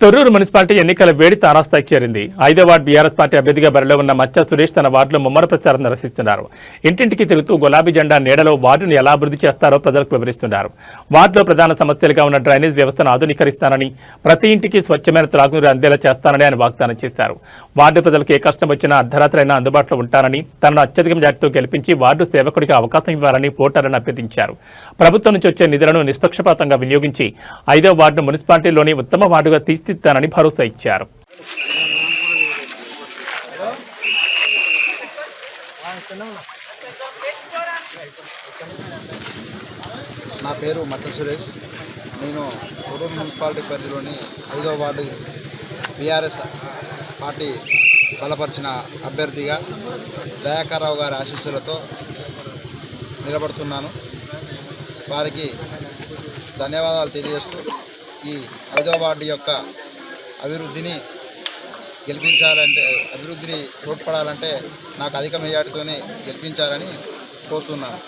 Thorrur municipality ఎన్నికల వేడి తారాస్థాయికి చేరింది. 5వ వార్డు బీఆర్ఎస్ పార్టీ అభ్యర్థిగా బరిలో ఉన్న మచ్చ సురేష్ తన వార్డులో ముమ్మర ప్రచారం నిర్వహిస్తున్నారు. ఇంటింటికి తిరుగుతూ గులాబీ జెండా నీడలో వార్డును ఎలా అభివృద్ధి చేస్తారో ప్రజలకు వివరిస్తున్నారు. వార్డులో ప్రధాన సమస్యలుగా ఉన్న డ్రైనేజ్ వ్యవస్థను ఆధునీకరిస్తానని, ప్రతి ఇంటికి స్వచ్ఛమైన త్రాగునీరు అందేలా చేస్తానని ఆయన వాగ్దానం చేశారు. వార్డు ప్రజలకు ఏ కష్టం వచ్చినా అర్ధరాత్రి అయినా అందుబాటులో ఉంటానని, తనను అత్యధిక మెజార్టీతో గెలిపించి వార్డు సేవకుడికి అవకాశం ఇవ్వాలని ఓటర్లను అభ్యర్థించారు. ప్రభుత్వం నుంచి వచ్చే నిధులను నిష్పక్షపాతంగా వినియోగించి 5వ వార్డును మున్సిపాలిటీలోని ఉత్తమ వార్డుగా తీర్చిదిద్దానని భరోసా ఇచ్చారు. నా పేరు మచ్చ సురేష్. నేను తొర్రూరు మున్సిపాలిటీ పరిధిలోని 5వ వార్డు బీఆర్ఎస్ పార్టీ బలపరిచిన అభ్యర్థిగా దయాకర్రావు గారి ఆశీస్సులతో నిలబడుతున్నాను. వారికి ధన్యవాదాలు తెలియజేస్తూ ఈ 5వ వార్డు యొక్క అభివృద్ధిని తోడ్పడాలంటే నాకు అధిక మెజార్టీతోనే గెలిపించాలని కోరుతున్నాను.